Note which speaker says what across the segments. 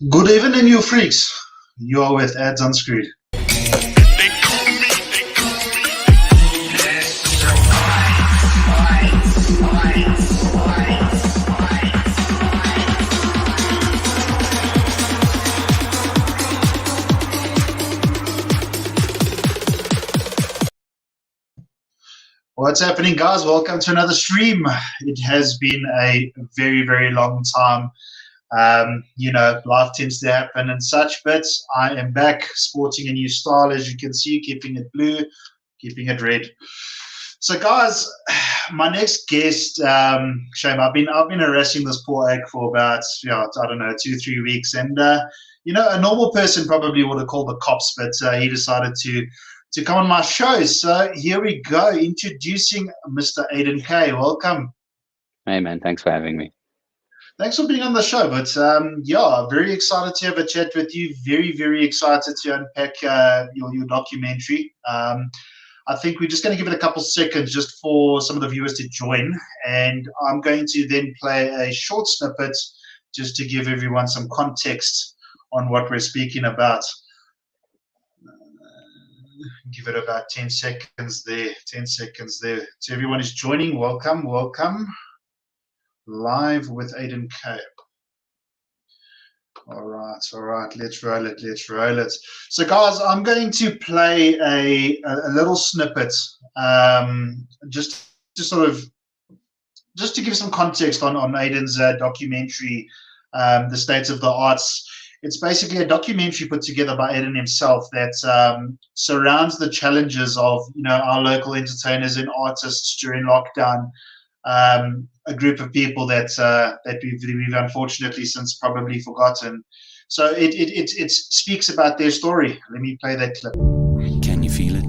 Speaker 1: Good evening, you freaks. You are with Ads Unscrewed. What's happening, guys? Welcome to another stream. It has been a very, very long time. Life tends to happen and such, but I am back sporting a new style, as you can see, keeping it blue, keeping it red. So, guys, my next guest, shame, I've been harassing this poor egg for about, I don't know, 2-3 weeks, and a normal person probably would have called the cops, but he decided to come on my show. So here we go, introducing Mr. Aiden Caye. Welcome.
Speaker 2: Hey, man. Thanks for having me.
Speaker 1: Thanks for being on the show. But very excited to have a chat with you. Very, very excited to unpack your documentary. I think we're just going to give it a couple seconds just for some of the viewers to join. And I'm going to then play a short snippet just to give everyone some context on what we're speaking about. Give it about 10 seconds there. 10 seconds there. So everyone is joining. Welcome. Live with Aiden Caye. All right. Let's roll it. So, guys, I'm going to play a little snippet, just to give some context on Aiden's documentary, The State of the Arts. It's basically a documentary put together by Aiden himself that surrounds the challenges of our local entertainers and artists during lockdown. A group of people that we've unfortunately since probably forgotten. So it speaks about their story. Let me play that clip.
Speaker 3: Can you feel it?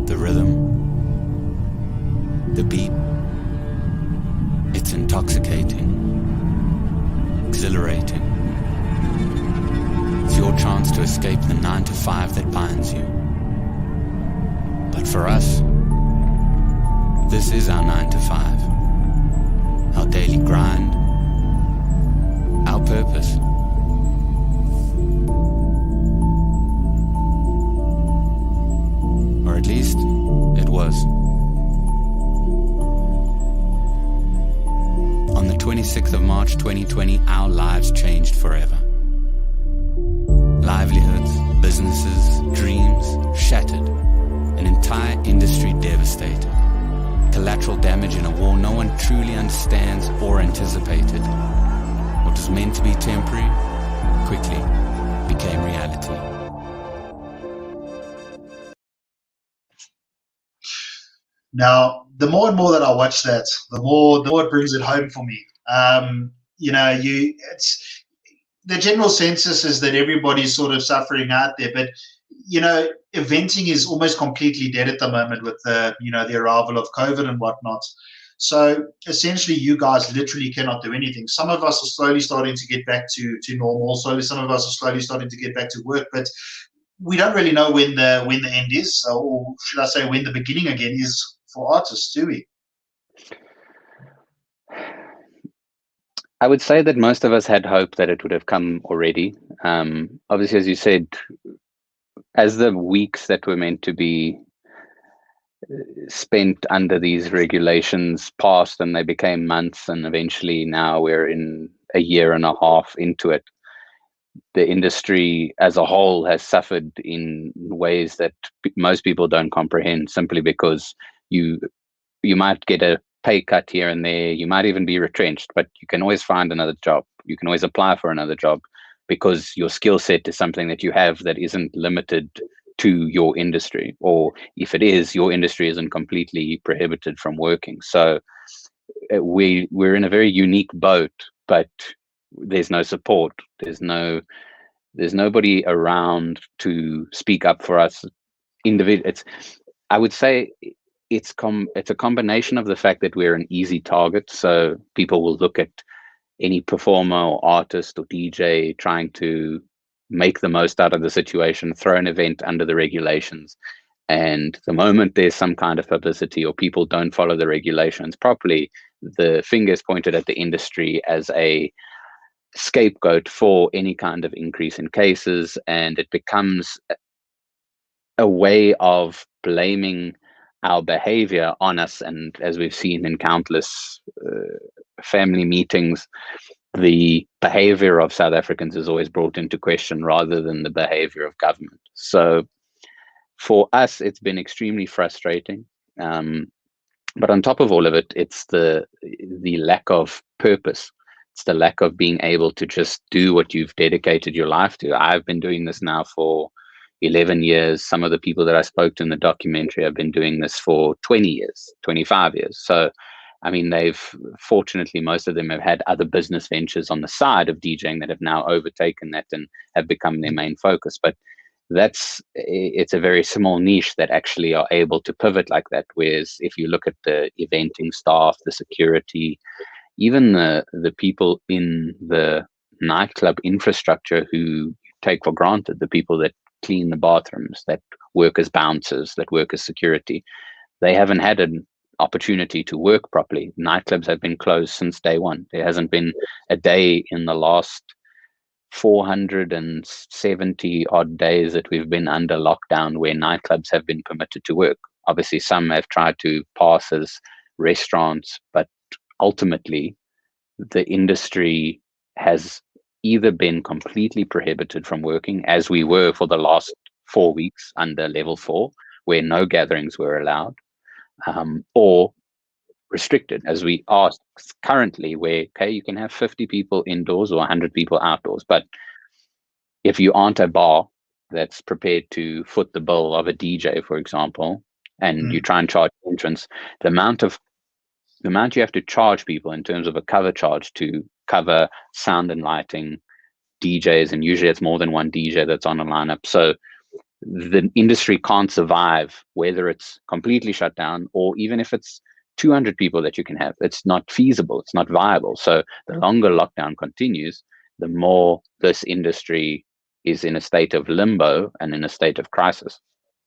Speaker 3: The rhythm, the beat. It's intoxicating, exhilarating. It's your chance to escape the 9-to-5 that binds you. But for us, this is our 9-to-5, our daily grind, our purpose. Or at least, it was. On the 26th of March 2020, our lives changed forever. Livelihoods, businesses, dreams shattered, an entire industry devastated. Collateral damage in a war no one truly understands or anticipated. What was meant to be temporary quickly became reality.
Speaker 1: Now, the more and more that I watch that, the more it brings it home for me. It's the general census is that everybody's sort of suffering out there, but eventing is almost completely dead at the moment with the arrival of COVID and whatnot. So essentially, you guys literally cannot do anything. Some of us are slowly starting to get back to normal. So some of us are slowly starting to get back to work, but we don't really know when the end is, or should I say, when the beginning again is for artists, do we?
Speaker 2: I would say that most of us had hope that it would have come already. Obviously, as you said, as the weeks that were meant to be spent under these regulations passed and they became months, and eventually now we're in a year and a half into it, the industry as a whole has suffered in ways that most people don't comprehend, simply because you might get a pay cut here and there, you might even be retrenched, but you can always find another job. You can always apply for another job, because your skill set is something that you have that isn't limited to your industry, or if it is, your industry isn't completely prohibited from working. So we're in a very unique boat, but there's no support. There's nobody around to speak up for us. I would say it's a combination of the fact that we're an easy target, so people will look at any performer or artist or DJ trying to make the most out of the situation, throw an event under the regulations, And the moment there's some kind of publicity or people don't follow the regulations properly, the finger is pointed at the industry as a scapegoat for any kind of increase in cases, and it becomes a way of blaming our behavior on us. And as we've seen in countless family meetings, the behavior of South Africans is always brought into question rather than the behavior of government. So for us, it's been extremely frustrating. But on top of all of it, it's the lack of purpose. It's the lack of being able to just do what you've dedicated your life to. I've been doing this now for 11 years. Some of the people that I spoke to in the documentary have been doing this for 20 years, 25 years. So, I mean, fortunately, most of them have had other business ventures on the side of DJing that have now overtaken that and have become their main focus. But it's a very small niche that actually are able to pivot like that. Whereas if you look at the eventing staff, the security, even the people in the nightclub infrastructure who take for granted, the people that clean the bathrooms, that work as bouncers, that work as security, they haven't had an opportunity to work properly. Nightclubs have been closed since day one. There hasn't been a day in the last 470 odd days that we've been under lockdown where nightclubs have been permitted to work. Obviously, some have tried to pass as restaurants, but ultimately, the industry has either been completely prohibited from working, as we were for the last 4 weeks under level 4, where no gatherings were allowed, or restricted, as we are currently, where, okay, you can have 50 people indoors or 100 people outdoors, but if you aren't a bar that's prepared to foot the bill of a DJ, for example, and you try and charge entrance, the amount you have to charge people in terms of a cover charge to cover sound and lighting, DJs, and usually it's more than one DJ that's on a lineup. So the industry can't survive, whether it's completely shut down or even if it's 200 people that you can have. It's not feasible. It's not viable. So the longer lockdown continues, the more this industry is in a state of limbo and in a state of crisis.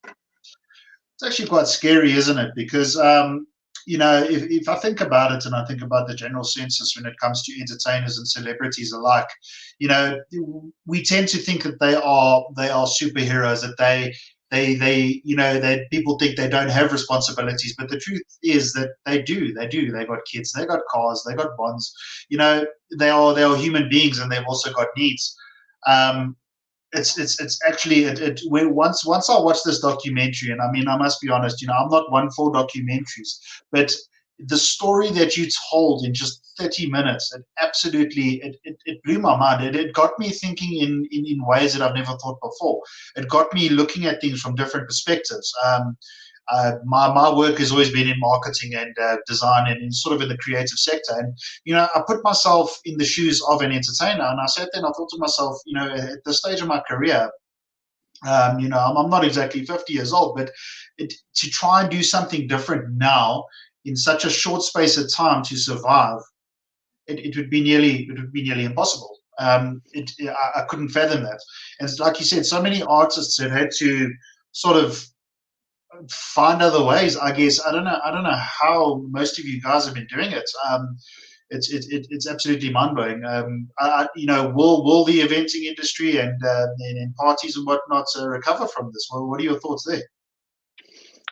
Speaker 1: It's actually quite scary, isn't it? Because, if I think about it and I think about the general census when it comes to entertainers and celebrities alike, we tend to think that they are superheroes, that they that people think they don't have responsibilities, but the truth is that they do. They got kids, they got cars, they got bonds. They are human beings, and they've also got needs. It's actually once I watched this documentary, and I mean, I must be honest, I'm not one for documentaries, but the story that you told in just 30 minutes, it blew my mind. It got me thinking in ways that I've never thought before. It got me looking at things from different perspectives. My work has always been in marketing and design and sort of in the creative sector. And, I put myself in the shoes of an entertainer, and I sat there and I thought to myself, at this stage of my career, I'm not exactly 50 years old, but to try and do something different now in such a short space of time to survive, it would be nearly impossible. I couldn't fathom that. And like you said, so many artists have had to sort of find other ways, I guess. I don't know how most of you guys have been doing it. It's absolutely mind-blowing. Will the eventing industry and parties and whatnot recover from this? Well, what are your thoughts there?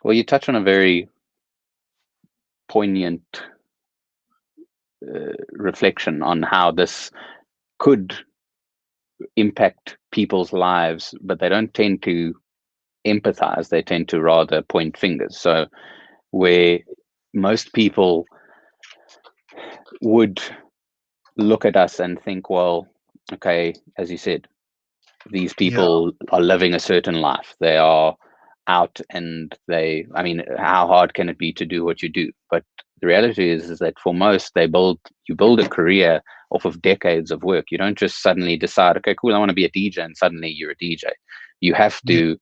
Speaker 2: Well, you touch on a very poignant reflection on how this could impact people's lives, but they don't tend to empathize. They tend to rather point fingers. So where most people would look at us and think, well, okay, as you said, these people are living a certain life. They are out and how hard can it be to do what you do? But the reality is that for most, you build a career off of decades of work. You don't just suddenly decide, okay, cool, I want to be a DJ, and suddenly you're a DJ. You have to,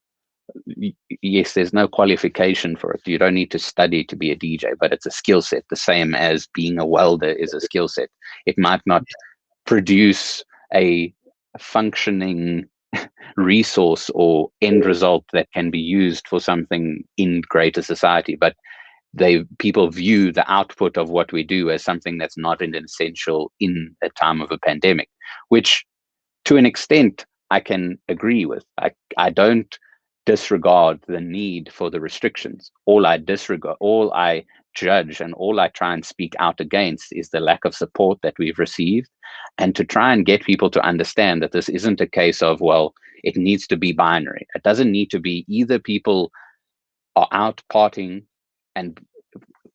Speaker 2: yes, there's no qualification for it. You don't need to study to be a DJ, but it's a skill set, the same as being a welder is a skill set. It might not produce a functioning resource or end result that can be used for something in greater society, but people view the output of what we do as something that's not an essential in a time of a pandemic, which to an extent I can agree with. I don't disregard the need for the restrictions. All I judge and all I try and speak out against is the lack of support that we've received, and to try and get people to understand that this isn't a case of, well, it needs to be binary. It doesn't need to be either people are out partying, and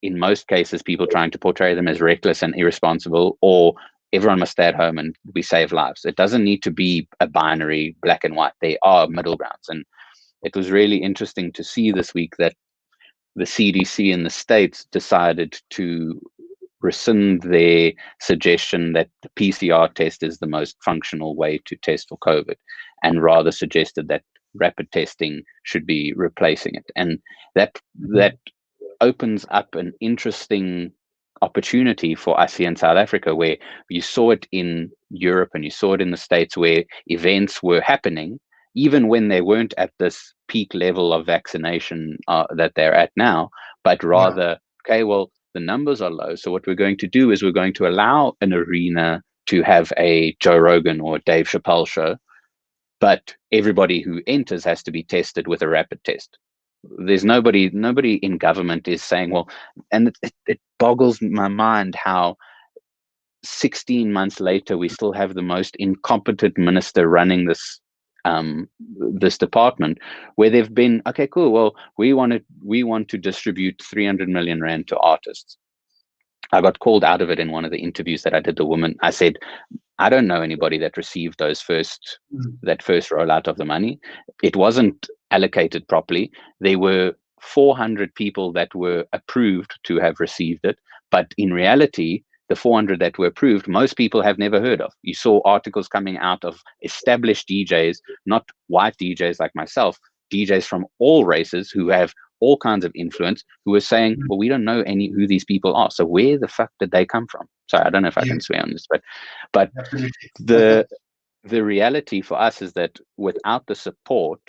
Speaker 2: in most cases people trying to portray them as reckless and irresponsible, or everyone must stay at home and we save lives. It doesn't need to be a binary black and white. There are middle grounds. And it was really interesting to see this week that the CDC in the States decided to rescind their suggestion that the PCR test is the most functional way to test for COVID, and rather suggested that rapid testing should be replacing it. And that opens up an interesting opportunity for us here in South Africa, where you saw it in Europe and you saw it in the States, where events were happening even when they weren't at this peak level of vaccination that they're at now, but rather, okay, well, the numbers are low. So what we're going to do is we're going to allow an arena to have a Joe Rogan or Dave Chappelle show, but everybody who enters has to be tested with a rapid test. There's nobody in government is saying, well, and it boggles my mind how 16 months later we still have the most incompetent minister running this department, where they've been, okay, cool, well, we want to distribute 300 million rand to artists. I got called out of it in one of the interviews that I did. The woman, I said, I don't know anybody that received that first rollout of the money. It wasn't allocated properly. There were 400 people that were approved to have received it, but in reality, the 400 that were approved, most people have never heard of. You saw articles coming out of established DJs, not white DJs like myself, DJs from all races who have all kinds of influence, who were saying, well, we don't know who these people are. So where the fuck did they come from? Sorry, I don't know if I can swear on this, but the reality for us is that without the support,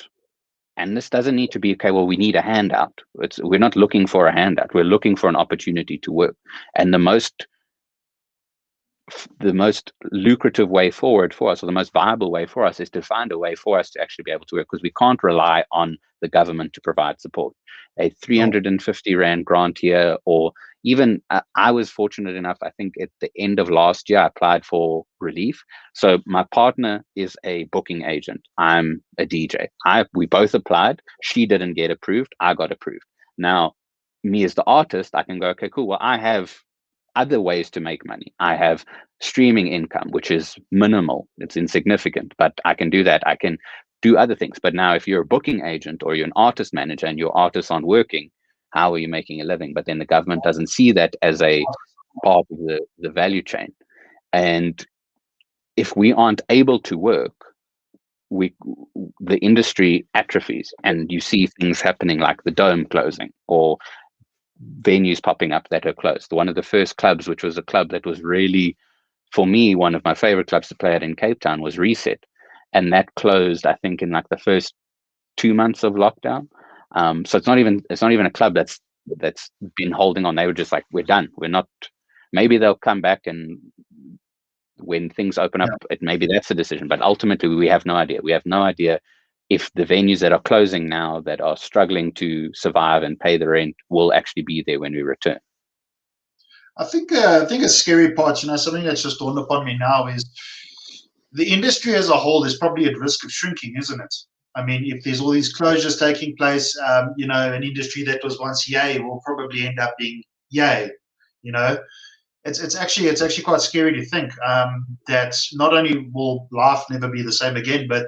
Speaker 2: and this doesn't need to be, okay, well, we need a handout. We're not looking for a handout. We're looking for an opportunity to work. And the most lucrative way forward for us, or the most viable way for us, is to find a way for us to actually be able to work, because we can't rely on the government to provide support. A 350 Rand grant here, or even I was fortunate enough, I think at the end of last year, I applied for relief. So my partner is a booking agent. I'm a DJ. We both applied. She didn't get approved. I got approved. Now, me as the artist, I can go, okay, cool. Well, I have other ways to make money. I have streaming income, which is minimal. It's insignificant, but I can do that. I can do other things. But now if you're a booking agent or you're an artist manager and your artists aren't working, how are you making a living? But then the government doesn't see that as a part of the value chain. And if we aren't able to work, the industry atrophies, and you see things happening like the Dome closing, or venues popping up that are closed. One of the first clubs, which was a club that was really, for me, one of my favorite clubs to play at in Cape Town, was Reset, and that closed, I think, in like the first 2 months of lockdown. So it's not even a club that's been holding on. They were just like, we're done. We're not. Maybe they'll come back, and when things open up, maybe that's a decision. But ultimately, we have no idea. We have no idea if the venues that are closing now, that are struggling to survive and pay the rent, will actually be there when we return.
Speaker 1: I think a scary part, something that's just dawned upon me now, is the industry as a whole is probably at risk of shrinking, isn't it? I mean, if there's all these closures taking place, an industry that was once yay will probably end up being yay. It's actually quite scary to think that not only will life never be the same again, but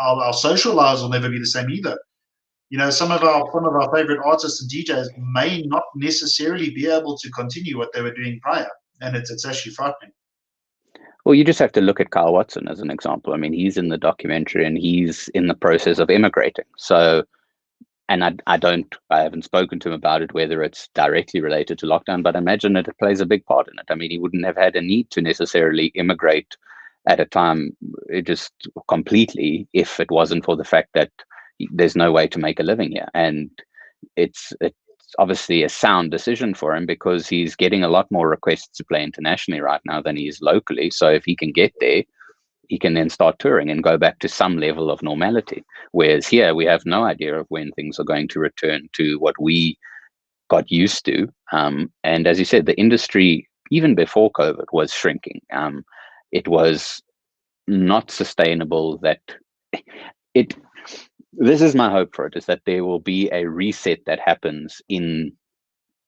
Speaker 1: our social lives will never be the same either. Some of our favorite artists and DJs may not necessarily be able to continue what they were doing prior, and it's actually frightening.
Speaker 2: Well, you just have to look at Kyle Watson as an example. I mean, he's in the documentary and he's in the process of immigrating. So, and I haven't spoken to him about it, whether it's directly related to lockdown, but I imagine that it plays a big part in it. I mean, he wouldn't have had a need to necessarily immigrate at a time, it just completely, if it wasn't for the fact that there's no way to make a living here. And it's obviously a sound decision for him, because he's getting a lot more requests to play internationally right now than he is locally. So if he can get there, he can then start touring and go back to some level of normality. Whereas here, we have no idea of when things are going to return to what we got used to. And as you said, the industry, even before COVID, was shrinking. It was not sustainable. That it this is my hope for it, is that there will be a reset that happens in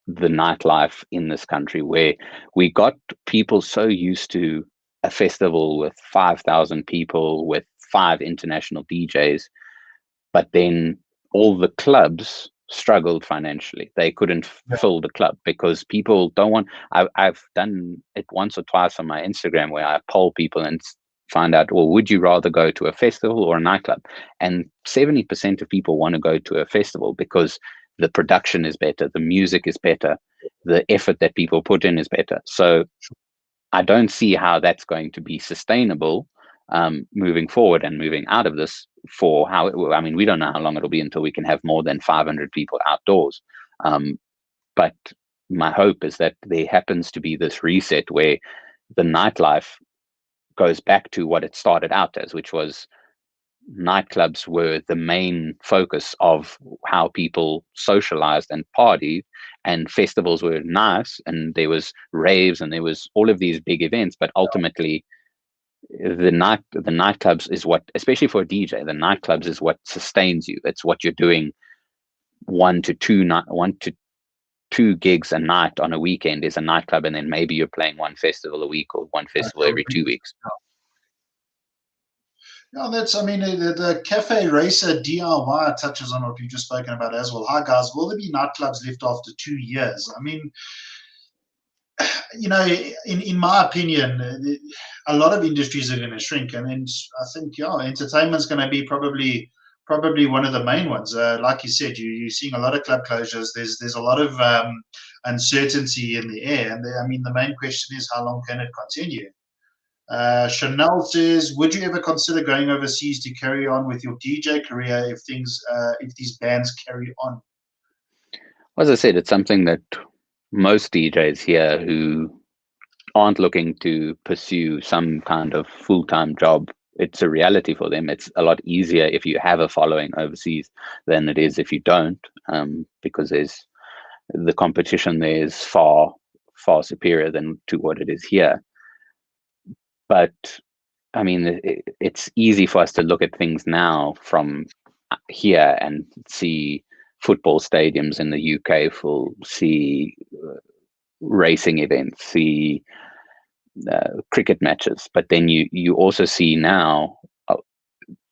Speaker 2: the nightlife in this country, where we got people so used to a festival with 5,000 people, with 5 international DJs, but then all the clubs struggled financially. They couldn't fill the club because people don't want. I've done it once or twice on my Instagram, where I poll people and find out, well, would you rather go to a festival or a nightclub? And 70% of people want to go to a festival because the production is better, the music is better, the effort that people put in is better. So I don't see how that's going to be sustainable moving forward and moving out of this. For how I mean, we don't know how long it'll be until we can have more than 500 people outdoors. But my hope is that there happens to be this reset where the nightlife goes back to what it started out as, which was nightclubs were the main focus of how people socialized and partied, and festivals were nice, and there was raves and there was all of these big events, but ultimately the nightclubs is what, especially for a DJ, the nightclubs is what sustains you. It's what you're doing. 1 to 2 gigs a night on a weekend is a nightclub, and then maybe you're playing one festival a week or one festival every 2 weeks.
Speaker 1: Yeah, that's, I mean, the Cafe Racer DIY touches on what we've just spoken about as well. Hi, guys. Will there be nightclubs left after 2 years? I mean, in my opinion, a lot of industries are going to shrink. And I think, entertainment's going to be probably one of the main ones. Like you said, you're seeing a lot of club closures. There's a lot of uncertainty in the air. And the main question is, how long can it continue? Chanel says, would you ever consider going overseas to carry on with your DJ career if these bands carry on?
Speaker 2: As I said, it's something that most DJs here who aren't looking to pursue some kind of full-time job, it's a reality for them. It's a lot easier if you have a following overseas than it is if you don't, because the competition there is far, far superior than to what it is here. But I mean, it's easy for us to look at things now from here and see football stadiums in the UK full, see racing events, see cricket matches. But then you also see now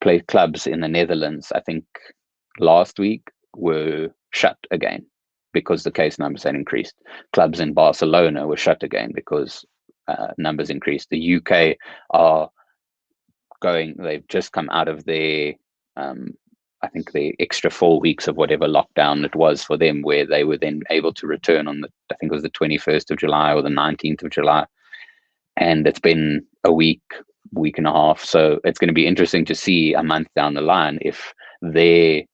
Speaker 2: play clubs in the Netherlands, I think last week, were shut again because the case numbers had increased. Clubs in Barcelona were shut again because numbers increased. The UK they've just come out of their I think the extra 4 weeks of whatever lockdown it was for them, where they were then able to return on I think it was the 21st of July or the 19th of July. And it's been a week and a half. So it's going to be interesting to see a month down the line if the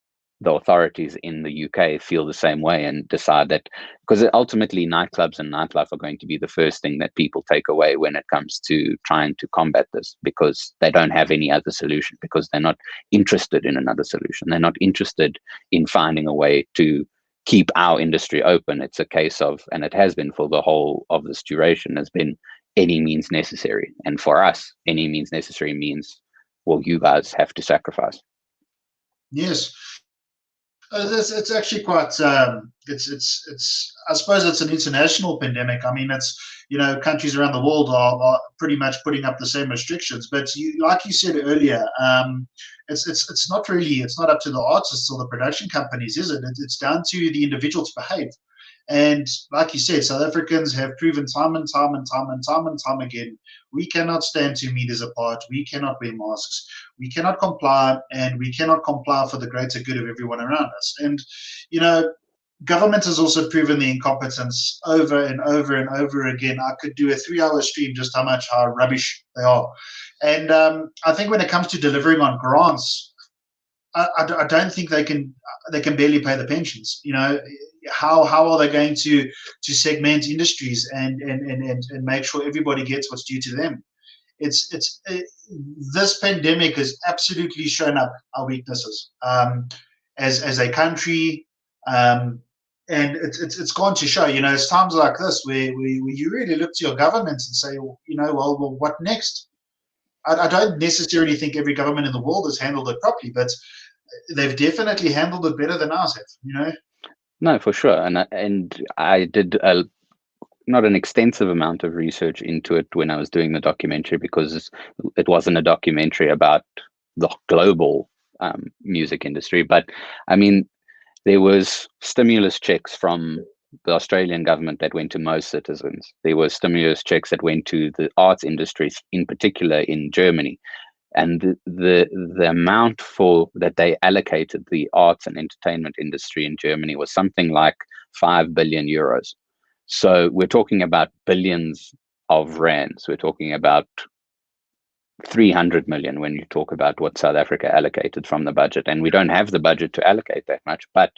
Speaker 2: authorities in the UK feel the same way and decide that, because ultimately nightclubs and nightlife are going to be the first thing that people take away when it comes to trying to combat this, because they don't have any other solution, because they're not interested in another solution. They're not interested in finding a way to keep our industry open. It's a case of, and it has been for the whole of this duration, has been any means necessary. And for us, any means necessary means, well, you guys have to sacrifice.
Speaker 1: Yes. It's actually quite. It's. I suppose it's an international pandemic. I mean, it's countries around the world are pretty much putting up the same restrictions. But like you said earlier, it's not really. It's not up to the artists or the production companies, is it? It's down to the individual to behave. And like you said, South Africans have proven time and time again, we cannot stand 2 meters apart. We cannot wear masks. We cannot comply, and we cannot comply for the greater good of everyone around us. And, government has also proven the incompetence over and over and over again. I could do a 3-hour stream just how rubbish they are. And I think when it comes to delivering on grants, I don't think they can barely pay the pensions. How are they going to segment industries and make sure everybody gets what's due to them? This pandemic has absolutely shown up our weaknesses as a country, and it's gone to show. It's times like this where you really look to your governments and say, well, what next? I don't necessarily think every government in the world has handled it properly, but they've definitely handled it better than ours have.
Speaker 2: No, for sure. And I did not an extensive amount of research into it when I was doing the documentary, because it wasn't a documentary about the global music industry. But I mean, there was stimulus checks from the Australian government that went to most citizens. There were stimulus checks that went to the arts industries, in particular in Germany. And the amount that they allocated the arts and entertainment industry in Germany was something like 5 billion euros. So we're talking about billions of rands. We're talking about 300 million when you talk about what South Africa allocated from the budget. And we don't have the budget to allocate that much. But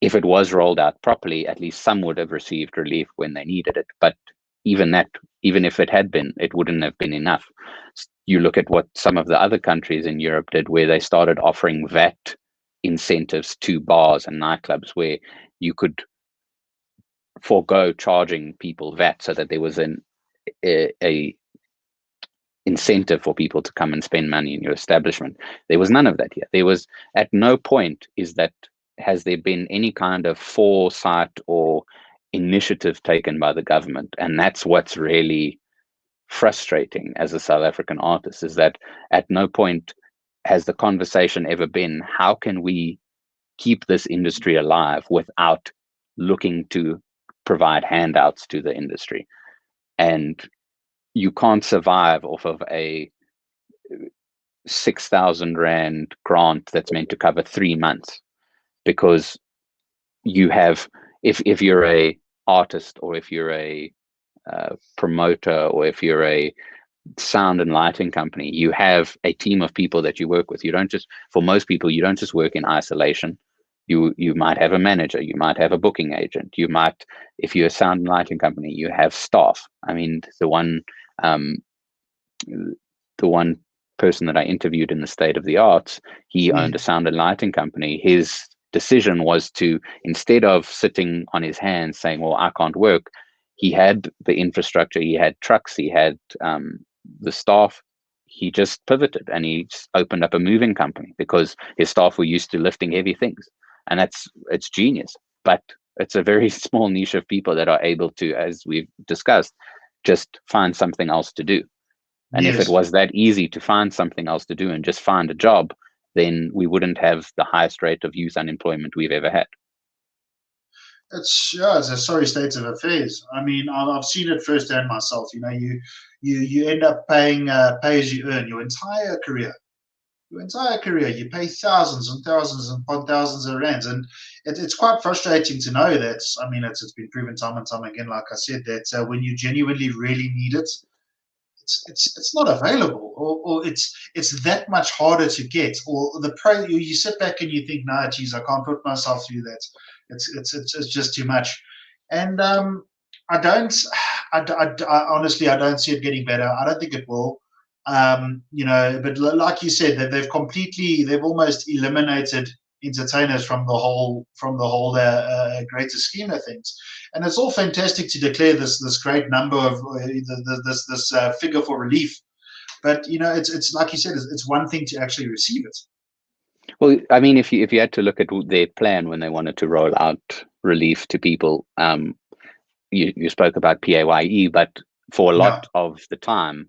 Speaker 2: if it was rolled out properly, at least some would have received relief when they needed it. But even if it had been, it wouldn't have been enough. You look at what some of the other countries in Europe did, where they started offering VAT incentives to bars and nightclubs, where you could forego charging people VAT so that there was a incentive for people to come and spend money in your establishment. There was none of that here. There was, at no point has there been any kind of foresight or initiative taken by the government. And that's what's really frustrating as a South African artist, is that at no point has the conversation ever been, how can we keep this industry alive without looking to provide handouts to the industry? And you can't survive off of a 6,000 Rand grant that's meant to cover 3 months, because you have, if you're a artist, or if you're a promoter, or if you're a sound and lighting company, you have a team of people that you work with. For most people, you don't just work in isolation. You might have a manager, you might have a booking agent, if you're a sound and lighting company, you have staff. I mean, the one person that I interviewed in the State of the Arts, he owned a sound and lighting company. His decision was to, instead of sitting on his hands saying, well, I can't work, he had the infrastructure, he had trucks, he had the staff. He just pivoted and he opened up a moving company because his staff were used to lifting heavy things. And it's genius. But it's a very small niche of people that are able to, as we've discussed, just find something else to do. And if it was that easy to find something else to do and just find a job, then we wouldn't have the highest rate of youth unemployment we've ever had.
Speaker 1: It's a sorry state of affairs. I mean, I've seen it firsthand myself. You end up paying pay as you earn your entire career. You pay thousands and thousands and upon thousands of rands, and it's quite frustrating to know that. I mean, it's been proven time and time again, like I said, that when you genuinely really need it, it's not available, or it's that much harder to get, or you sit back and you think, nah, geez, I can't put myself through that. It's just too much, and honestly, I don't see it getting better. I don't think it will. But like you said, that they've almost eliminated entertainers from the whole greater scheme of things. And it's all fantastic to declare this great number of this figure for relief, but it's like you said, it's one thing to actually receive it.
Speaker 2: Well, I mean, if you had to look at their plan when they wanted to roll out relief to people, you spoke about PAYE, but for a lot of the time,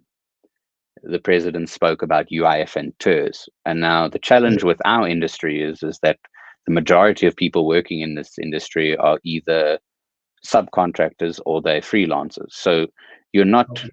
Speaker 2: the president spoke about UIF and TERS. And now the challenge with our industry is that the majority of people working in this industry are either subcontractors or they're freelancers. So you're not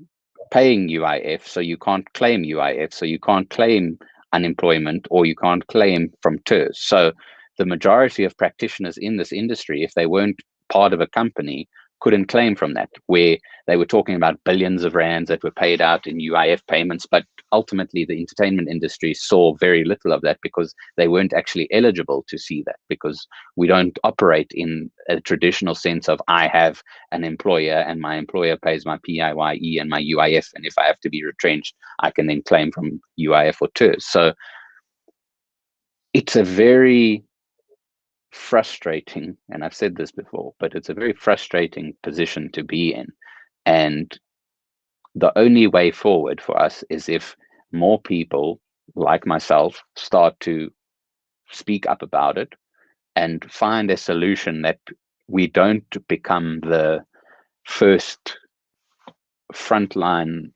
Speaker 2: paying UIF, so you can't claim UIF, so you can't claim unemployment, or you can't claim from TERS. So the majority of practitioners in this industry, if they weren't part of a company, couldn't claim from that, where they were talking about billions of rands that were paid out in UIF payments. But ultimately, the entertainment industry saw very little of that because they weren't actually eligible to see that, because we don't operate in a traditional sense of I have an employer and my employer pays my PIYE and my UIF. And if I have to be retrenched, I can then claim from UIF or TERS. So it's a very frustrating, and I've said this before, but it's a very frustrating position to be in. And the only way forward for us is if more people like myself start to speak up about it and find a solution, that we don't become the first frontline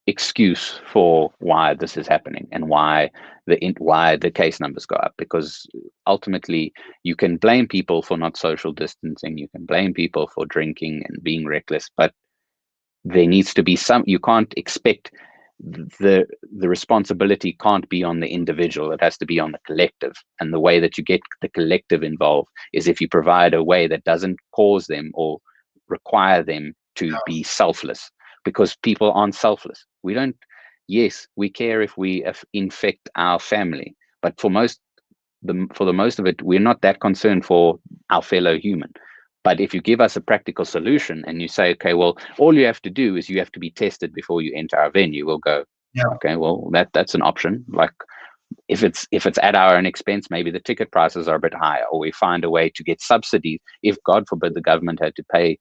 Speaker 2: excuse for why this is happening and why the case numbers go up. Because ultimately, you can blame people for not social distancing, you can blame people for drinking and being reckless, but there needs to be some. You can't expect the responsibility can't be on the individual. It has to be on the collective. And the way that you get the collective involved is if you provide a way that doesn't cause them or require them to be selfless, because people aren't selfless. We don't. Yes, we care if we infect our family, but for the most of it, we're not that concerned for our fellow human. But if you give us a practical solution and you say, okay, well, all you have to do is you have to be tested before you enter our venue, we'll go, okay, well, that's an option. Like if it's at our own expense, maybe the ticket prices are a bit higher, or we find a way to get subsidies. If God forbid the government had to pay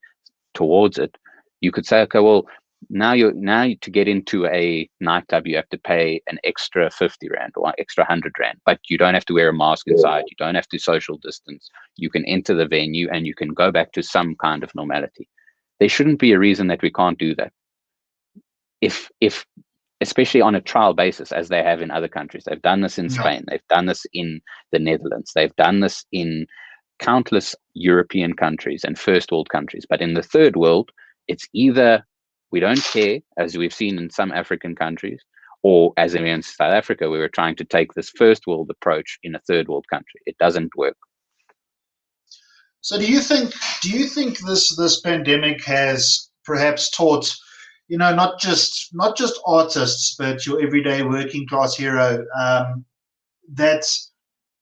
Speaker 2: towards it, you could say, okay, well, now to get into a nightclub, you have to pay an extra 50 rand or extra 100 rand, but you don't have to wear a mask inside. You don't have to social distance. You can enter the venue and you can go back to some kind of normality. There shouldn't be a reason that we can't do that. If especially on a trial basis, as they have in other countries. They've done this in Spain. They've done this in the Netherlands. They've done this in countless European countries and first world countries. But in the third world, it's either we don't care, as we've seen in some African countries, or as in South Africa, we were trying to take this first world approach in a third world country. It doesn't work.
Speaker 1: So do you think this pandemic has perhaps taught, not just artists, but your everyday working class hero, that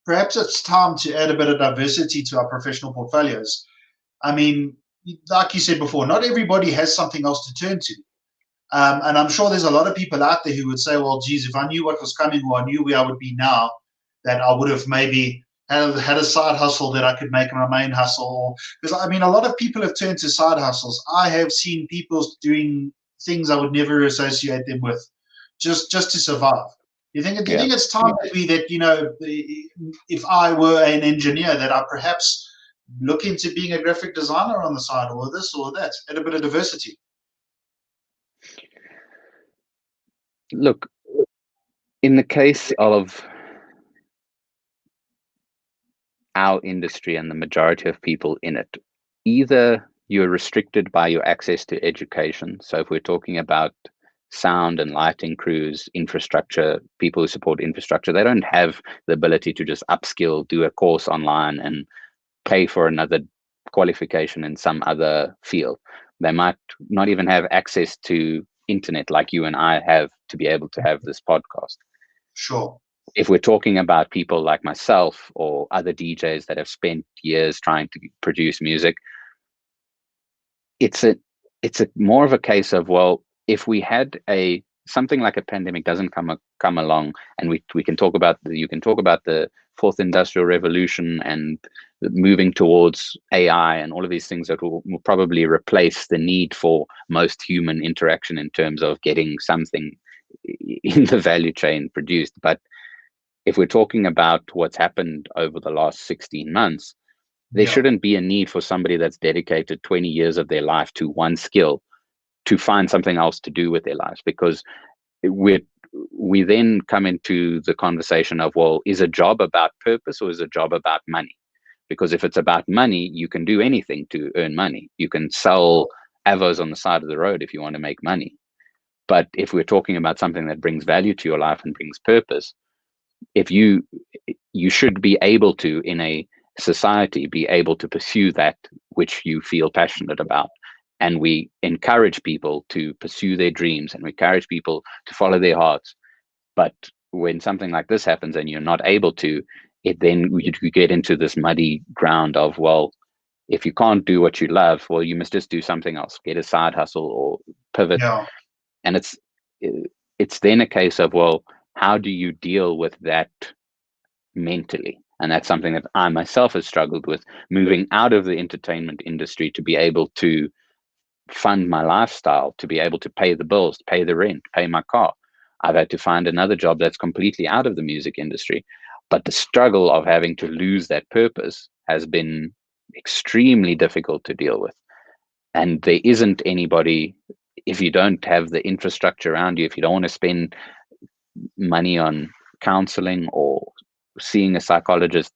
Speaker 1: perhaps it's time to add a bit of diversity to our professional portfolios? I mean, like you said before, not everybody has something else to turn to. And I'm sure there's a lot of people out there who would say, well, geez, if I knew what was coming, or I knew where I would be now, that I would have maybe had a side hustle that I could make my main hustle. Because, I mean, a lot of people have turned to side hustles. I have seen people doing things I would never associate them with just to survive. Do you think it's time if I were an engineer, that I perhaps look into being a graphic designer on the side, or this or that, add a bit of diversity?
Speaker 2: Look, in the case of our industry and the majority of people in it, either you're restricted by your access to education. So if we're talking about sound and lighting crews, infrastructure, people who support infrastructure, they don't have the ability to just upskill, do a course online and pay for another qualification in some other field. They might not even have access to internet like you and I have to be able to have this podcast.
Speaker 1: Sure.
Speaker 2: If we're talking about people like myself or other DJs that have spent years trying to produce music, it's a more of a case of, well, if we had something like a pandemic doesn't come along, and we can talk about the fourth industrial revolution and moving towards AI and all of these things that will probably replace the need for most human interaction in terms of getting something in the value chain produced. But if we're talking about what's happened over the last 16 months, there shouldn't be a need for somebody that's dedicated 20 years of their life to one skill to find something else to do with their lives, because we then come into the conversation of, well, is a job about purpose or is a job about money? Because if it's about money, you can do anything to earn money. You can sell avos on the side of the road if you want to make money. But if we're talking about something that brings value to your life and brings purpose, if you should be able to, in a society, be able to pursue that which you feel passionate about. And we encourage people to pursue their dreams, and we encourage people to follow their hearts. But when something like this happens and you're not able to, it then you get into this muddy ground of, well, if you can't do what you love, well, you must just do something else, get a side hustle or pivot.
Speaker 1: Yeah.
Speaker 2: And it's then a case of, well, how do you deal with that mentally? And that's something that I myself have struggled with, moving out of the entertainment industry to be able to fund my lifestyle, to be able to pay the bills, pay the rent, pay my car. I've had to find another job that's completely out of the music industry. But the struggle of having to lose that purpose has been extremely difficult to deal with. And there isn't anybody, if you don't have the infrastructure around you, if you don't want to spend money on counseling or seeing a psychologist,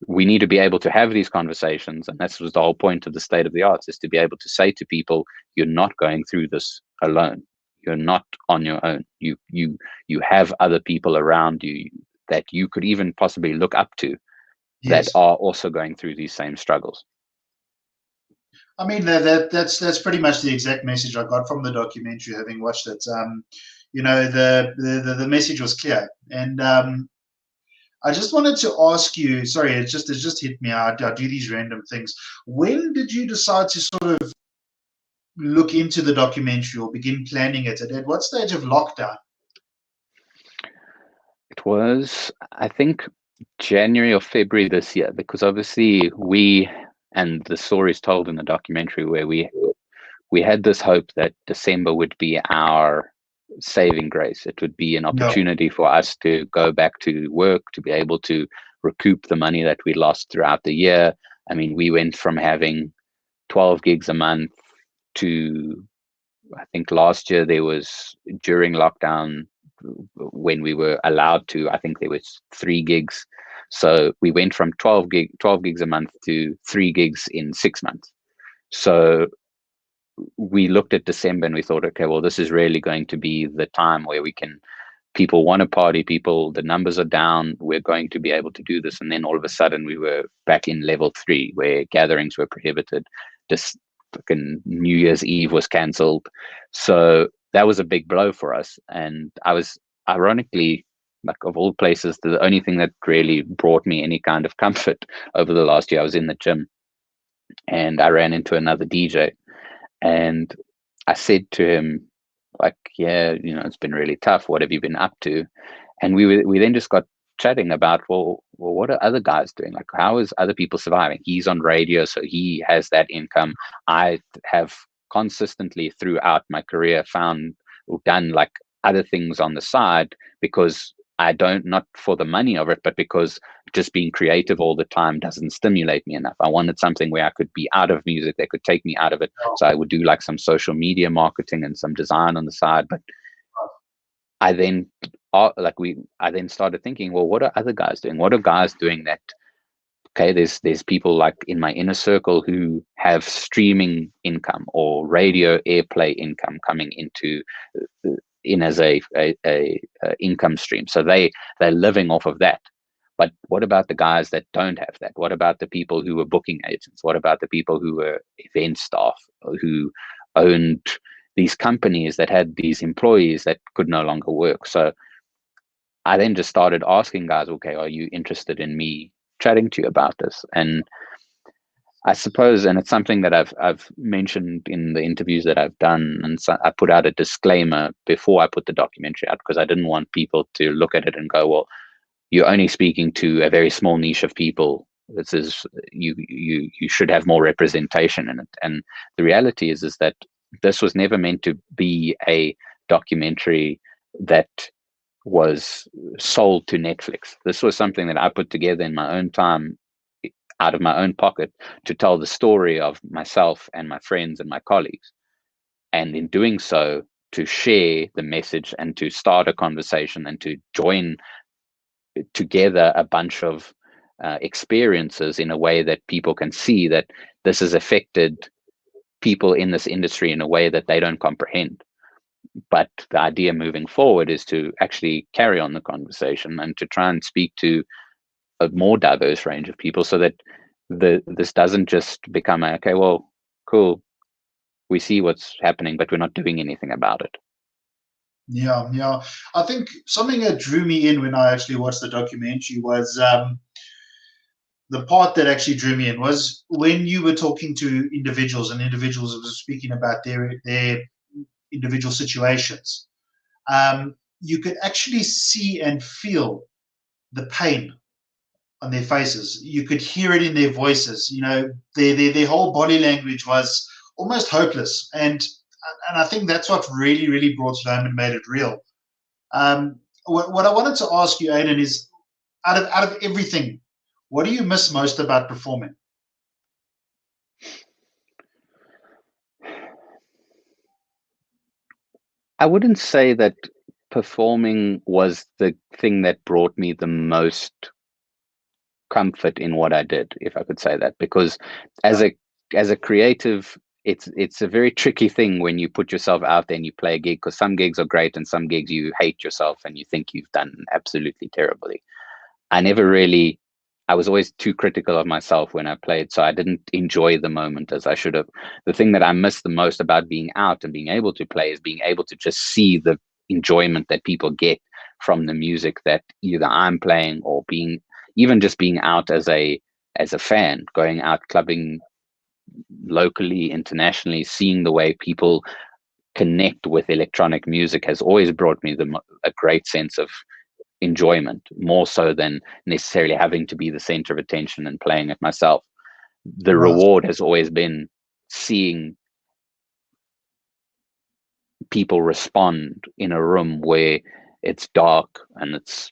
Speaker 2: we need to be able to have these conversations. And that's was the whole point of the State of the Arts, is to be able to say to people, you're not going through this alone. You're not on your own. You have other people around you that you could even possibly look up to, that
Speaker 1: Yes.
Speaker 2: are also going through these same struggles.
Speaker 1: I mean, that's pretty much the exact message I got from the documentary, having watched it. You know, the message was clear. And I just wanted to ask you, sorry, it just hit me. I do these random things. When did you decide to sort of look into the documentary or begin planning it? At what stage of lockdown?
Speaker 2: It was, I think, January or February this year, because obviously and the story is told in the documentary, where we had this hope that December would be our saving grace. It would be an opportunity for us to go back to work, to be able to recoup the money that we lost throughout the year. I mean, we went from having 12 gigs a month to, I think last year there was, during lockdown, when we were allowed to, I think there was 3 gigs. So we went from 12 gigs a month to 3 gigs in 6 months. So we looked at December and we thought, okay, well, this is really going to be the time where people want to party, the numbers are down, we're going to be able to do this. And then all of a sudden we were back in level 3, where gatherings were prohibited. Just fucking New Year's Eve was cancelled. So that was a big blow for us. And I was, ironically, like, of all places, the only thing that really brought me any kind of comfort over the last year, I was in the gym and I ran into another DJ. And I said to him, like, yeah, it's been really tough. What have you been up to? And we then just got chatting about, well, what are other guys doing? Like, how is other people surviving? He's on radio, so he has that income. I have consistently throughout my career done like other things on the side, because I don't, not for the money of it, but because just being creative all the time doesn't stimulate me enough. I wanted something where I could be out of music, that could take me out of it. So I would do like some social media marketing and some design on the side. But I then started thinking, well, what are other guys doing? What are guys doing that, okay, there's people like in my inner circle who have streaming income or radio airplay income coming in as a income stream. So they're living off of that. But what about the guys that don't have that? What about the people who were booking agents? What about the people who were event staff, who owned these companies that had these employees that could no longer work? So I then just started asking guys, okay, are you interested in me chatting to you about this? And I suppose, and it's something that I've mentioned in the interviews that I've done, and so I put out a disclaimer before I put the documentary out, because I didn't want people to look at it and go, well, you're only speaking to a very small niche of people. This is, you should have more representation in it. And the reality is that this was never meant to be a documentary that was sold to Netflix. This was something that I put together in my own time, out of my own pocket, to tell the story of myself and my friends and my colleagues. And in doing so, to share the message and to start a conversation and to join together a bunch of experiences in a way that people can see that this has affected people in this industry in a way that they don't comprehend. But the idea moving forward is to actually carry on the conversation and to try and speak to a more diverse range of people, so that this doesn't just become a, okay, well, cool, we see what's happening, but we're not doing anything about it.
Speaker 1: Yeah, yeah. I think something that drew me in when I actually watched the documentary was the part that actually drew me in was when you were talking to individuals, and individuals were speaking about their individual situations. You could actually see and feel the pain on their faces. You could hear it in their voices. You know, their whole body language was almost hopeless, and I think that's what really really brought it home and made it real. What I wanted to ask you, Aiden, is out of everything, what do you miss most about performing?
Speaker 2: I wouldn't say that performing was the thing that brought me the most comfort in what I did, if I could say that, because as
Speaker 1: Yeah,
Speaker 2: a creative, it's a very tricky thing when you put yourself out there and you play a gig, because some gigs are great and some gigs you hate yourself and you think you've done absolutely terribly. I never really, I was always too critical of myself when I played, so I didn't enjoy the moment as I should have. The thing that I miss the most about being out and being able to play is being able to just see the enjoyment that people get from the music that either I'm playing, or being, even just being out as a fan, going out clubbing locally, internationally, seeing the way people connect with electronic music has always brought me a great sense of enjoyment, more so than necessarily having to be the center of attention and playing it myself. The
Speaker 1: right.
Speaker 2: reward has always been seeing people respond in a room where it's dark and it's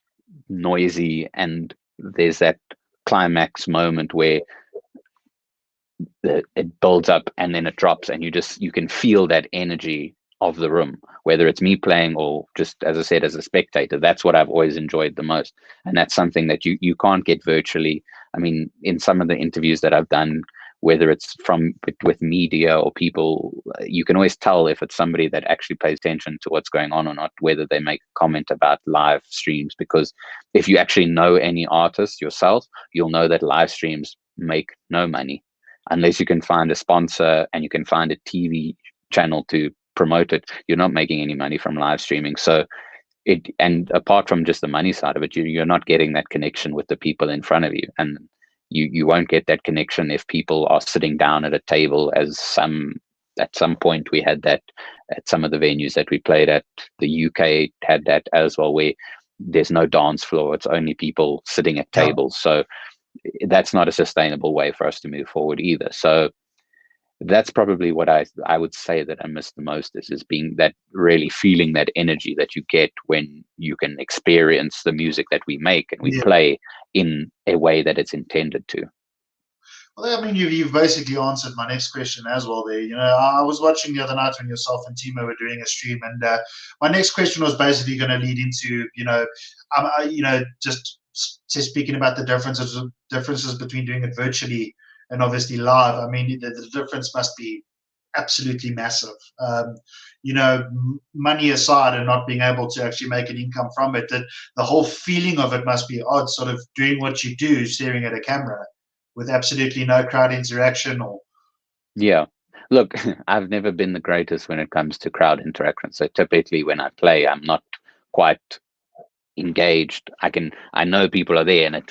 Speaker 2: noisy, and there's that climax moment where it builds up and then it drops, and you can feel that energy of the room, whether it's me playing or just, as I said, as a spectator. That's what I've always enjoyed the most, and that's something that you can't get virtually. I mean, in some of the interviews that I've done, whether it's from with media or people, you can always tell if it's somebody that actually pays attention to what's going on or not, whether they make a comment about live streams. Because if you actually know any artist yourself, you'll know that live streams make no money unless you can find a sponsor and you can find a TV channel to promote it. You're not making any money from live streaming. So and apart from just the money side of it, you're not getting that connection with the people in front of you, and you won't get that connection if people are sitting down at a table, as at some point we had that at some of the venues that we played at. The UK had that as well, where there's no dance floor, it's only people sitting at
Speaker 1: Yeah.
Speaker 2: tables. So that's not a sustainable way for us to move forward either. So that's probably what I would say that I miss the most, is being that, really feeling that energy that you get when you can experience the music that we make and we
Speaker 1: Yeah.
Speaker 2: play in a way that it's intended to.
Speaker 1: Well, I mean, you've basically answered my next question as well there. You know, I was watching the other night when yourself and Timo were doing a stream, and my next question was basically going to lead into, just speaking about the differences between doing it virtually and obviously live. I mean, the difference must be absolutely massive. Money aside and not being able to actually make an income from it, that the whole feeling of it must be odd, sort of doing what you do, staring at a camera with absolutely no crowd interaction or
Speaker 2: Yeah. Look, I've never been the greatest when it comes to crowd interaction. So typically when I play, I'm not quite engaged. I know people are there, and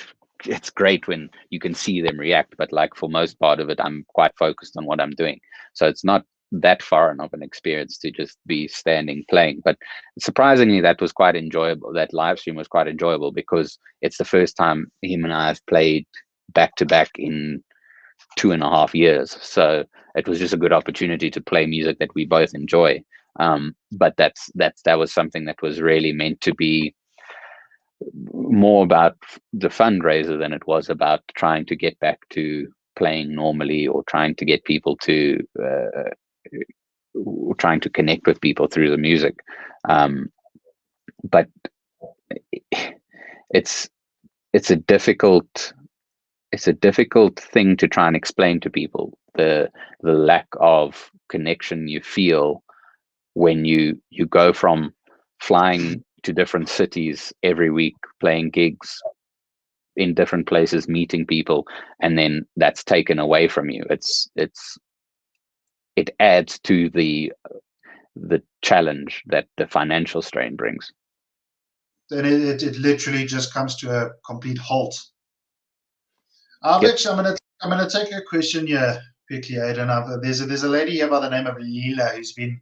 Speaker 2: it's great when you can see them react, but like for most part of it, I'm quite focused on what I'm doing. So it's not that foreign of an experience to just be standing playing. But surprisingly, that was quite enjoyable. That live stream was quite enjoyable because it's the first time him and I have played back to back in 2.5 years. So it was just a good opportunity to play music that we both enjoy. But that was something that was really meant to be more about the fundraiser than it was about trying to get back to playing normally, or trying to get people to trying to connect with people through the music. But it's it's a difficult thing to try and explain to people, the lack of connection you feel when you go from flying to different cities every week, playing gigs in different places, meeting people, and then that's taken away from you. It adds to the challenge that the financial strain brings.
Speaker 1: Then it literally just comes to a complete halt. Actually, I'm gonna take a question here quickly, Aiden. There's a lady here by the name of Lila who's been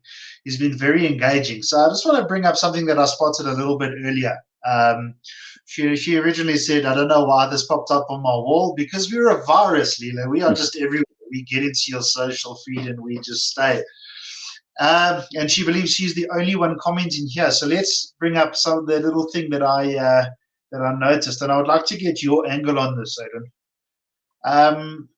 Speaker 1: very engaging. So I just want to bring up something that I spotted a little bit earlier. She originally said, I don't know why this popped up on my wall, because we're a virus, Lila. We are just everywhere. We get into your social feed and we just stay. And she believes she's the only one commenting here. So let's bring up some of the little thing that I noticed, and I would like to get your angle on this, Aiden.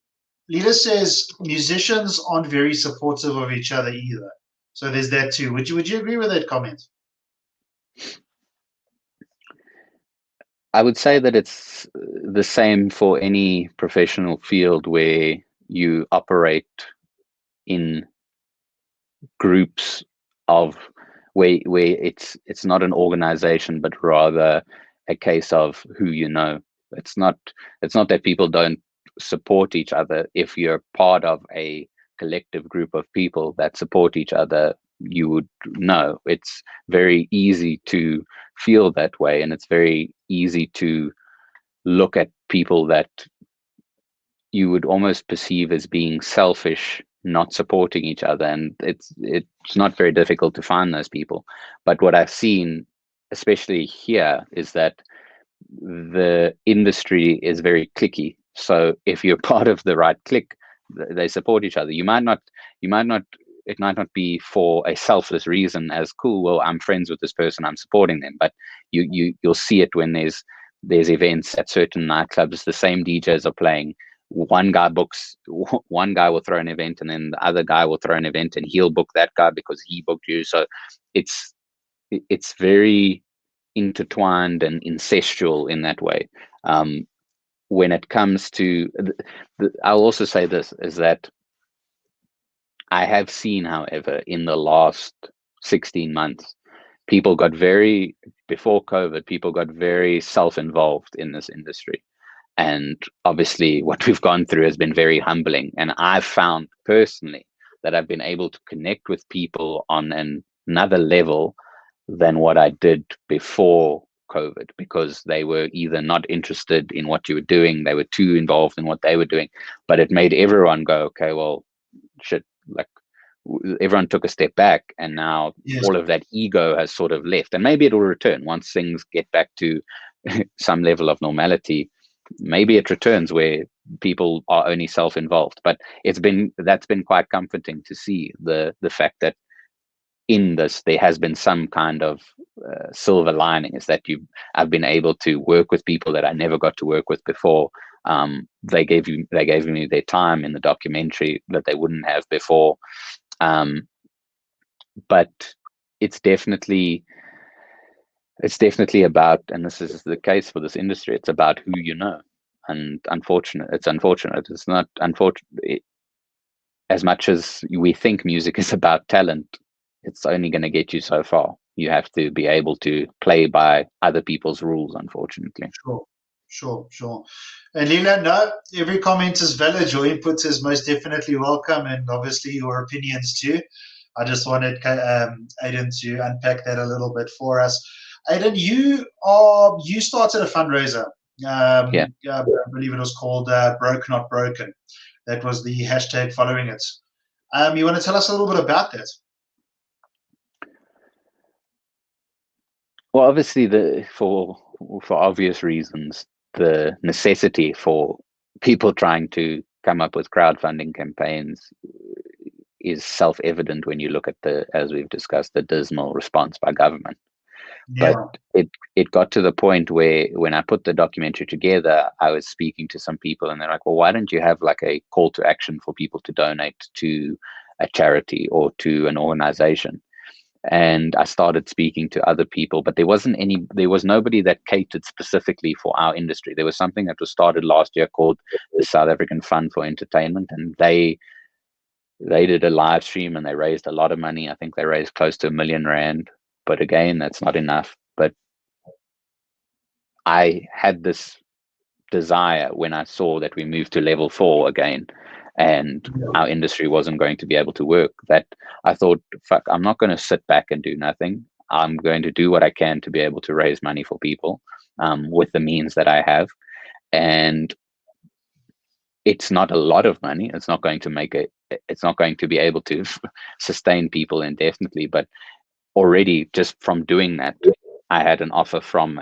Speaker 1: Lila says musicians aren't very supportive of each other either. So there's that too. Would you agree with that comment?
Speaker 2: I would say that it's the same for any professional field where you operate in groups of where it's not an organization, but rather a case of who you know. It's not that people don't support each other. If you're part of a collective group of people that support each other, you would know. It's very easy to feel that way, and it's very easy to look at people that you would almost perceive as being selfish, not supporting each other, and it's not very difficult to find those people. But what I've seen, especially here, is that the industry is very cliquey. So if you're part of the right clique, they support each other. It might not be for a selfless reason, as cool, well, I'm friends with this person, I'm supporting them, but you'll see it when there's events at certain nightclubs. The same DJs are playing. One guy will throw an event, and then the other guy will throw an event, and he'll book that guy because he booked you. So it's very intertwined and incestual in that way. When it comes to I'll also say this, is that I have seen, however, in the last 16 months, before COVID, people got very self-involved in this industry. And obviously what we've gone through has been very humbling. And I've found personally that I've been able to connect with people on another level than what I did before COVID, because they were either not interested in what you were doing, they were too involved in what they were doing. But it made everyone go, okay, well, shit, like everyone took a step back, and now all of that ego has sort of left. And maybe it will return once things get back to some level of normality. Maybe it returns where people are only self-involved. But that's been quite comforting to see the fact that in this there has been some kind of silver lining, is that I've been able to work with people that I never got to work with before. They gave me their time in the documentary that they wouldn't have before. But it's definitely about, and this is the case for this industry, it's about who you know. And it's unfortunate. It's not unfortunate. As much as we think music is about talent, it's only going to get you so far. You have to be able to play by other people's rules, unfortunately.
Speaker 1: Sure. And Lila, no, every comment is valid. Your input is most definitely welcome, and obviously your opinions too. I just wanted Aiden to unpack that a little bit for us. Aiden, you started a fundraiser. I believe it was called Broke Not Broken. That was the hashtag following it. You want to tell us a little bit about that?
Speaker 2: Well, obviously, for obvious reasons, the necessity for people trying to come up with crowdfunding campaigns is self-evident when you look at as we've discussed, the dismal response by government. Yeah. But it got to the point where when I put the documentary together, I was speaking to some people, and they're like, well, why don't you have like a call to action for people to donate to a charity or to an organization? And I started speaking to other people, but there was nobody that catered specifically for our industry. There was something that was started last year called the South African Fund for Entertainment, and they they did a live stream and they raised a lot of money. I think they raised close to R1 million, but again, that's not enough. But I had this desire when I saw that we moved to level 4 again and our industry wasn't going to be able to work, that I thought, fuck, I'm not going to sit back and do nothing. I'm going to do what I can to be able to raise money for people with the means that I have. And it's not a lot of money. It's not going to make it, it's not going to be able to sustain people indefinitely. But already just from doing that, I had an offer from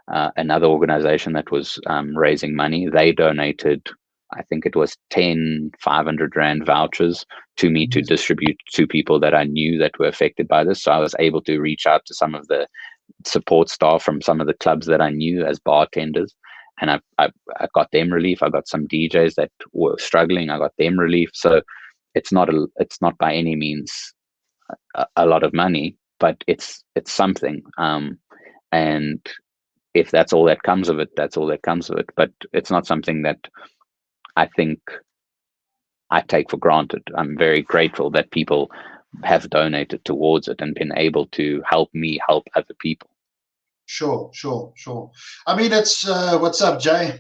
Speaker 2: another organization that was raising money. They donated, I think it was 10 500 Rand vouchers to me to distribute to people that I knew that were affected by this. So I was able to reach out to some of the support staff from some of the clubs that I knew as bartenders. And I got them relief. I got some DJs that were struggling. I got them relief. So it's not by any means a lot of money, but it's something. And if that's all that comes of it, that's all that comes of it. But it's not something that I think I take for granted. I'm very grateful that people have donated towards it and been able to help me help other people.
Speaker 1: Sure. I mean, it's what's up, Jay?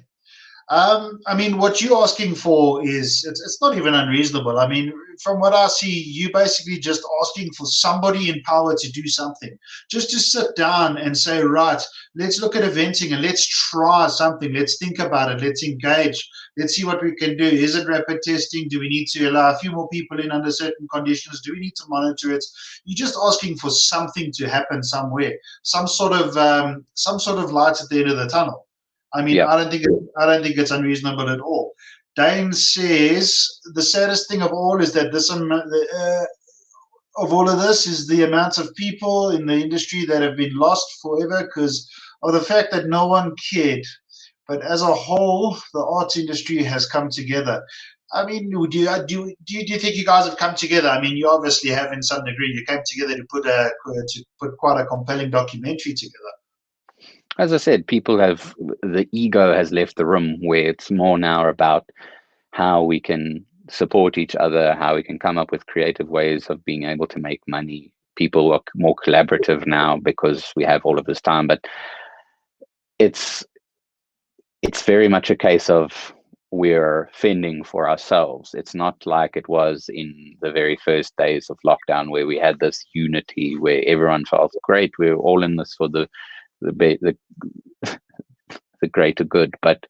Speaker 1: I mean, what you're asking for is it's not even unreasonable. I mean, from what I see, you basically just asking for somebody in power to do something, just to sit down and say, right, let's look at eventing and let's try something. Let's think about it. Let's engage. Let's see what we can do. Is it rapid testing? Do we need to allow a few more people in under certain conditions? Do we need to monitor it? You're just asking for something to happen somewhere, some sort of light at the end of the tunnel. I mean, yeah. I don't think it's unreasonable at all. Dane says the saddest thing of all is that of all of this is the amount of people in the industry that have been lost forever because of the fact that no one cared. But as a whole, the arts industry has come together. I mean, do you think you guys have come together? I mean, you obviously have in some degree. You came together to put quite a compelling documentary together.
Speaker 2: As I said, the ego has left the room, where it's more now about how we can support each other, how we can come up with creative ways of being able to make money. People are more collaborative now because we have all of this time, but it's very much a case of we're fending for ourselves. It's not like it was in the very first days of lockdown where we had this unity, where everyone felt great, we're all in this for the greater good. But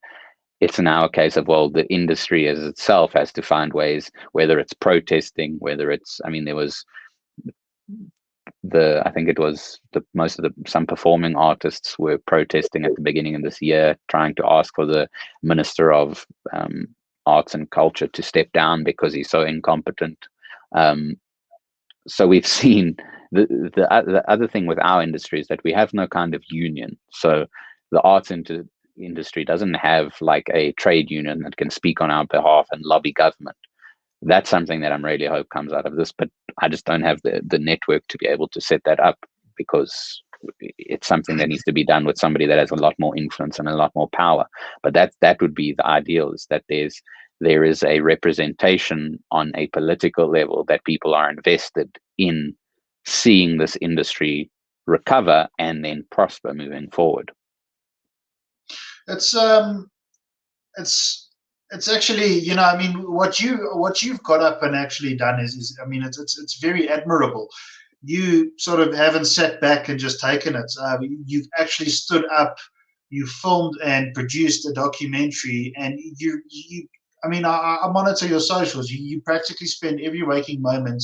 Speaker 2: it's now a case of, well, the industry as itself has to find ways, whether it's protesting, whether it's, I mean, there was I think it was some performing artists were protesting at the beginning of this year, trying to ask for the Minister of Arts and Culture to step down because he's so incompetent. So we've seen the other thing with our industry is that we have no kind of union. So the arts industry doesn't have like a trade union that can speak on our behalf and lobby government. That's something that I'm really hope comes out of this, but I just don't have the network to be able to set that up, because it's something that needs to be done with somebody that has a lot more influence and a lot more power. But that would be the ideal, is that there is a representation on a political level, that people are invested in seeing this industry recover and then prosper moving forward.
Speaker 1: It's actually, you know, I mean, what you've got up and actually done is I mean, it's very admirable. You sort of haven't sat back and just taken it. You've actually stood up, you filmed and produced a documentary, and you I mean, I monitor your socials. You practically spend every waking moment,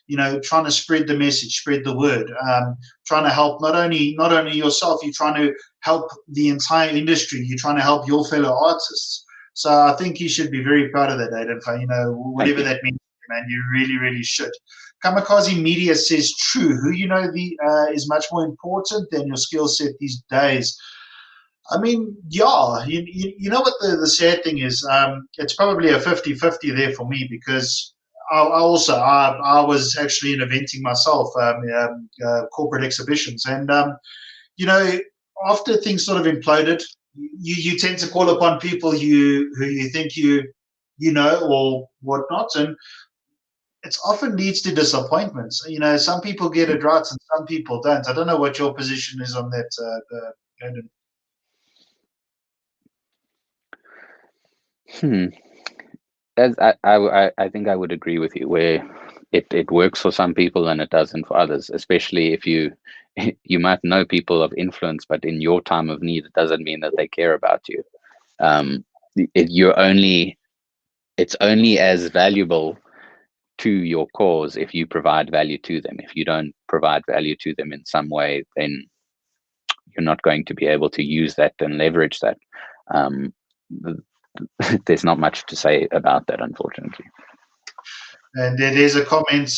Speaker 1: you know, trying to spread the message, spread the word, trying to help not only yourself, you're trying to help the entire industry. You're trying to help your fellow artists. So I think you should be very proud of that, Aiden. You know, whatever that means, man, you really, really should. Kamikaze Media says, true. Who you know is much more important than your skill set these days. I mean, yeah, you know what the sad thing is? It's probably a 50-50 there for me, because I was actually in eventing myself, corporate exhibitions. And, you know, after things sort of imploded, you tend to call upon people who you think you know or whatnot. And it often leads to disappointments. Some people get it right and some people don't. I don't know what your position is on that, Aiden.
Speaker 2: As I think I would agree with you, where it works for some people and it doesn't for others, especially if you you might know people of influence, but in your time of need, it doesn't mean that they care about you. Um, it's only as valuable to your cause if you provide value to them. If you don't provide value to them in some way, then you're not going to be able to use that and leverage that. Um, there's not much to say about that, unfortunately.
Speaker 1: And there's a comment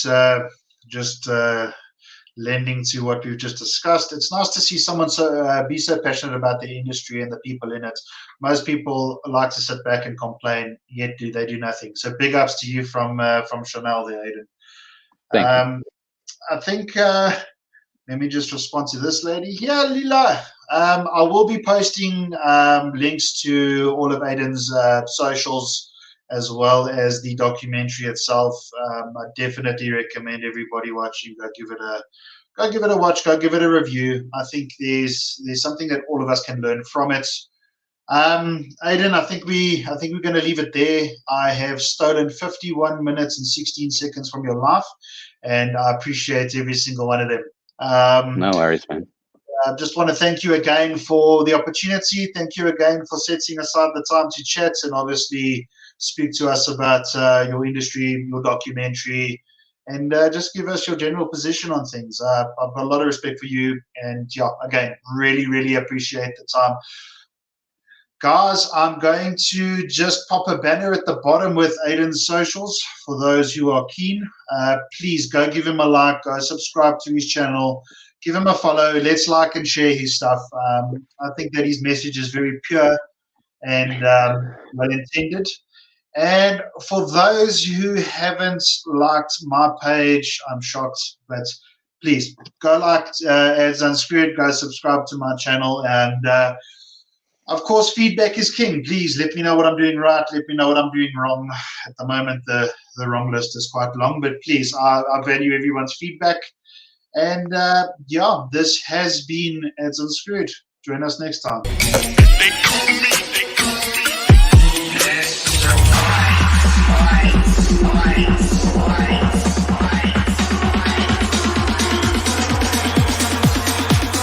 Speaker 1: just lending to what we've just discussed. It's nice to see someone be so passionate about the industry and the people in it. Most people like to sit back and complain, yet they do nothing. So big ups to you from Chanel there, Aiden.
Speaker 2: Thank you.
Speaker 1: I think let me just respond to this lady. Yeah, Lila. I will be posting links to all of Aiden's socials as well as the documentary itself. I definitely recommend everybody watching. Go give it a watch. Go give it a review. I think there's something that all of us can learn from it. Aiden, I think we're going to leave it there. I have stolen 51 minutes and 16 seconds from your life, and I appreciate every single one of them.
Speaker 2: No worries, man.
Speaker 1: I just want to thank you again for the opportunity. Thank you again for setting aside the time to chat and obviously speak to us about your industry, your documentary, and just give us your general position on things. I've got a lot of respect for you, and yeah, again, really, really appreciate the time. Guys, I'm going to just pop a banner at the bottom with Aiden's socials for those who are keen. Please go give him a like, go subscribe to his channel, give him a follow. Let's like and share his stuff. I think that his message is very pure and well intended. And for those who haven't liked my page, I'm shocked, but please go like Ads Unscrewed, go subscribe to my channel, and of course, feedback is king. Please let me know what I'm doing right. Let me know what I'm doing wrong. At the moment, the wrong list is quite long, but please, I value everyone's feedback. And yeah, this has been Ads Unscrewed. Join us next time.